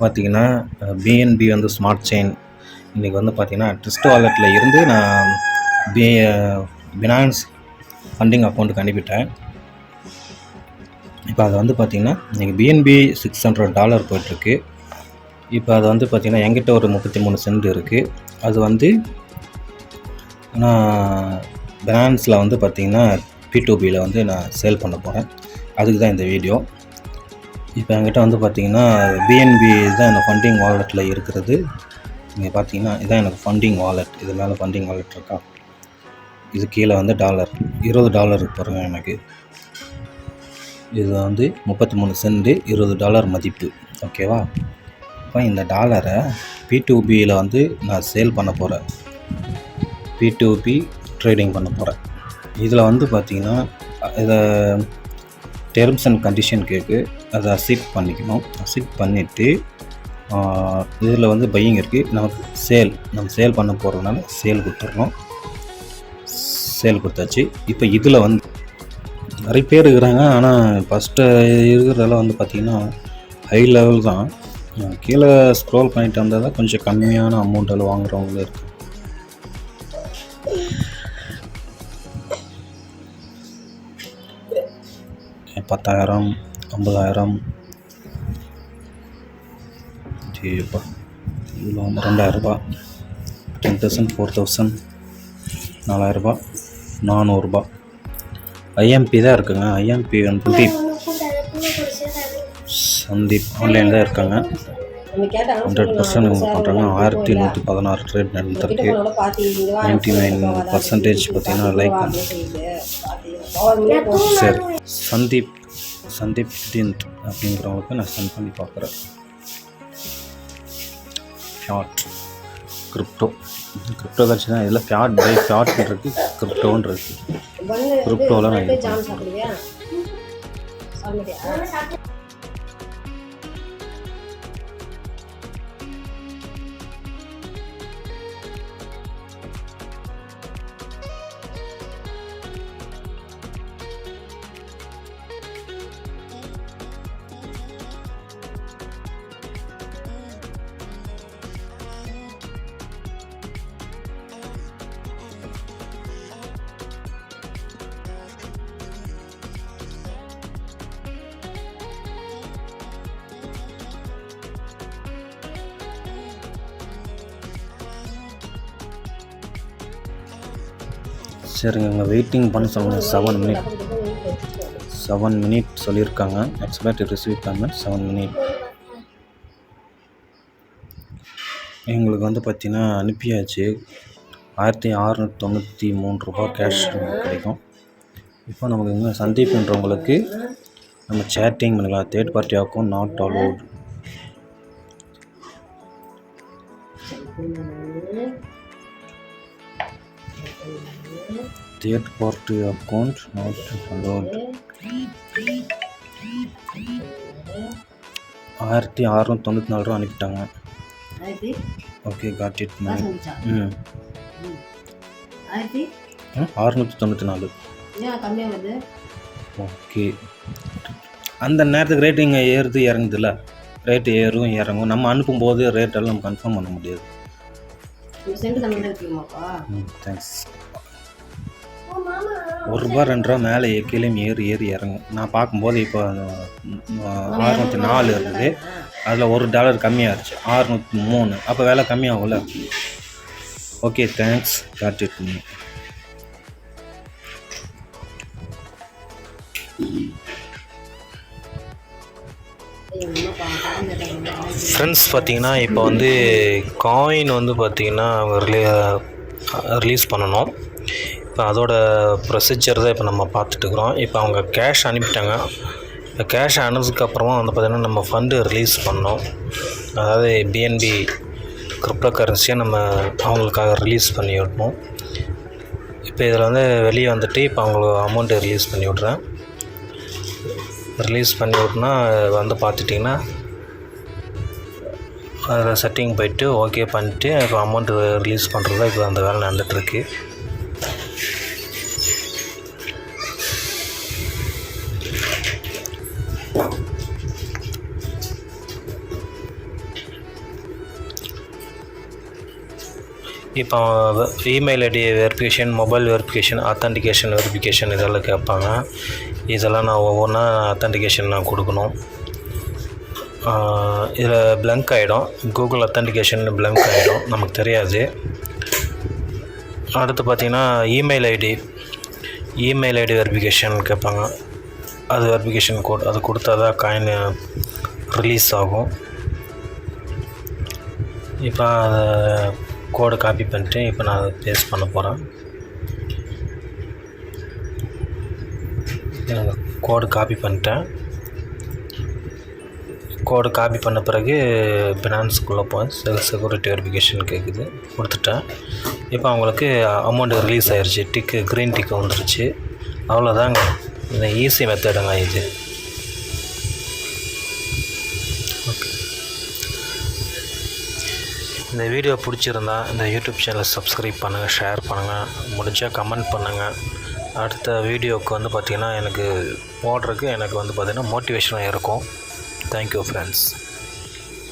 பார்த்தீங்கன்னா, பிஎன்பி வந்து smart chain இன்றைக்கி வந்து பார்த்தீங்கன்னா, ட்விஸ்ட் வாலெட்டில் இருந்து நான் பி பினான்ஸ் ஃபண்டிங் அக்கௌண்ட்டுக்கு அனுப்பிட்டேன். இப்போ அது வந்து பார்த்தீங்கன்னா, இன்றைக்கி பிஎன்பி $600 போயிட்டுருக்கு. இப்போ அது வந்து பார்த்தீங்கன்னா, என்கிட்ட ஒரு 33 சென்ட் இருக்குது. அது வந்து நான் பினான்ஸில் வந்து பார்த்தீங்கன்னா, P2Bயில் வந்து நான் சேல் பண்ண போகிறேன். அதுக்கு தான் இந்த வீடியோ. இப்போ என்கிட்ட வந்து பார்த்தீங்கன்னா, பிஎன்பி தான் எனக்கு ஃபண்டிங் வாலெட்டில் இருக்கிறது. இங்கே பார்த்தீங்கன்னா, இதான் எனக்கு ஃபண்டிங் வாலெட். இது மேலே ஃபண்டிங் வாலெட் இருக்கா? இது கீழே வந்து டாலர் $20 பாருங்க எனக்கு. இது வந்து 33 சென்ட் $20 மதிப்பு. ஓகேவா? இப்போ இந்த டாலரை P2Bயில் வந்து நான் சேல் பண்ண போகிறேன். P2B ட்ரேடிங் பண்ண போகிறேன். இதில் வந்து பார்த்தீங்கன்னா, இதை டெர்ம்ஸ் அண்ட் கண்டிஷன் கேட்கு. அதை அக்செப்ட் பண்ணிக்கணும். அக்செப்ட் பண்ணிவிட்டு இதில் வந்து பையிங் இருக்குது. நம்ம சேல் பண்ண போகிறதுனால சேல் கொடுத்துடணும். சேல் கொடுத்தாச்சு. இப்போ இதில் வந்து நிறைய பேர் இருக்கிறாங்க. ஆனால் ஃபஸ்ட்டு இருக்கிறதெல்லாம் வந்து பார்த்திங்கன்னா ஹை லெவல் தான். கீழே ஸ்க்ரோல் பண்ணிட்டு வந்தால் தான் கொஞ்சம் கம்மியான அமௌண்ட்டில் வாங்குறவங்களும் இருக்குது. $10,000 $50,000 ஜிப்பா இதில் வந்து $2,000 $10,000 $4,000 $4,000 $400 ஐஎம்பி தான் இருக்குங்க. ஐஎம்பி வந்து சந்தீப் ஆன்லைன் தான் இருக்காங்க. 100% இவங்க பண்ணுறாங்க. 1116 ட்ரேட் நடந்திருக்கு. 99% பார்த்தீங்கன்னா லைக் சரி. சந்தீப் டின்ட் அப்படிங்கிறவங்களுக்கு நான் சென்ட் பண்ணி பார்க்குறேன். ஃபியாட் கிரிப்டோ கட்சி தான். இதில் ஃபியாட் பை ஃபியாட் இருக்குது, கிரிப்டோன்னு இருக்குது. கிரிப்டோவில் நான் சரிங்க. வெயிட்டிங் பண்ண சொல்லுங்கள். 7 மினிட் சொல்லியிருக்காங்க. Expect receive payment 7 minute. எங்களுக்கு வந்து பார்த்தீங்கன்னா அனுப்பியாச்சு. $1,693 கேஷ் கிடைக்கும். இப்போ நமக்கு இங்கே சந்தீப்ன்றவங்களுக்கு நம்ம சேட்டிங் பண்ணிக்கலாம். Third party account not allowed. Third party account not allowed. 1,694 அனுப்பிட்டாங்க. Okay, got it. 694. ஓகே. அந்த நேரத்துக்கு ரேட்டிங் ஏறுது இறங்குதுல்ல. ரேட்டு ஏறும் இறங்கும். நம்ம அனுப்பும்போது ரேட்டெல்லாம் நம்ம கன்ஃபார்ம் பண்ண முடியாது. தேங்க்ஸ். $1 $2 மேலே கீழேயும் ஏறி இறங்கும். நான் பார்க்கும்போது இப்போ 604 இருக்குது. அதில் $1 கம்மியாகிடுச்சு. 603. அப்போ விலை கம்மியாகும்ல. Okay, thanks. Got it me. Friends, பார்த்தீங்கன்னா இப்போ வந்து காயின் வந்து பார்த்திங்கன்னா அவங்க ரிலீஸ் பண்ணணும். இப்போ அதோட ப்ரொசீஜர் தான் இப்போ நம்ம பார்த்துட்டுருக்குறோம். இப்போ அவங்க கேஷ் அனுப்பிட்டாங்க. இப்போ கேஷ் அனுப்பிச்சதுக்கப்புறமா வந்து பார்த்திங்கன்னா நம்ம ஃபண்டு ரிலீஸ் பண்ணோம். அதாவது பிஎன்பி கிரிப்டோ கரன்சியை நம்ம அவங்களுக்காக ரிலீஸ் பண்ணி விடணும். இப்போ இதில் வந்து வெளியே வந்துட்டு இப்போ அவங்களுக்கு அமௌண்ட்டு ரிலீஸ் பண்ணி விட்றேன். ரிலீஸ் பண்ணி விட்னா வந்து பார்த்துட்டிங்கன்னா அதில் செட்டிங் போய்ட்டு ஓகே பண்ணிட்டு இப்போ அமௌண்ட்டு ரிலீஸ் பண்ணுறது தான் இப்போ அந்த வேலை நடந்துகிட்ருக்கு. இப்போ email ID verification, mobile verification, verification இதெல்லாம் கேட்பாங்க. இதெல்லாம் நான் ஒவ்வொன்றா அத்தன்டிகேஷன் நான் கொடுக்கணும். இதில் பிளங்க் ஆகிடும், கூகுள் அத்தன்டிகேஷன் பிளங்க் ஆகிடும், நமக்கு தெரியாது. அடுத்து பார்த்திங்கன்னா இமெயில் ஐடி வெரிஃபிகேஷன் கேட்பாங்க. அது வெரிஃபிகேஷன் கோட் அது கொடுத்தா தான் காயின் ரிலீஸ் ஆகும். இப்போ அதை கோடு காப்பி பண்ணிட்டு இப்போ நான் அதை பேஸ்ட் பண்ண போகிறேன். கோடு காப்பி பண்ணிட்டேன். கோடு காப்பி பண்ண பிறகு பினான்ஸுக்குள்ளே போய் செக்யூரிட்டி வெரிஃபிகேஷன் கேட்குது, கொடுத்துட்டேன். இப்போ அவங்களுக்கு அமௌண்ட் ரிலீஸ் ஆயிடுச்சு, க்ரீன் டிக்கு வந்துருச்சு. அவ்வளோதாங்க, இந்த ஈஸி மெத்தடுங்க இது. ஓகே, இந்த வீடியோ பிடிச்சிருந்தா இந்த யூடியூப் சேனலை சப்ஸ்கிரைப் பண்ணுங்கள், ஷேர் பண்ணுங்கள், முடிஞ்சால் கமெண்ட் பண்ணுங்கள். அடுத்த வீடியோவுக்கு வந்து பார்த்திங்கன்னா எனக்கு போடுறதுக்கு எனக்கு வந்து பார்த்திங்கன்னா மோட்டிவேஷனாக இருக்கும். Thank you friends.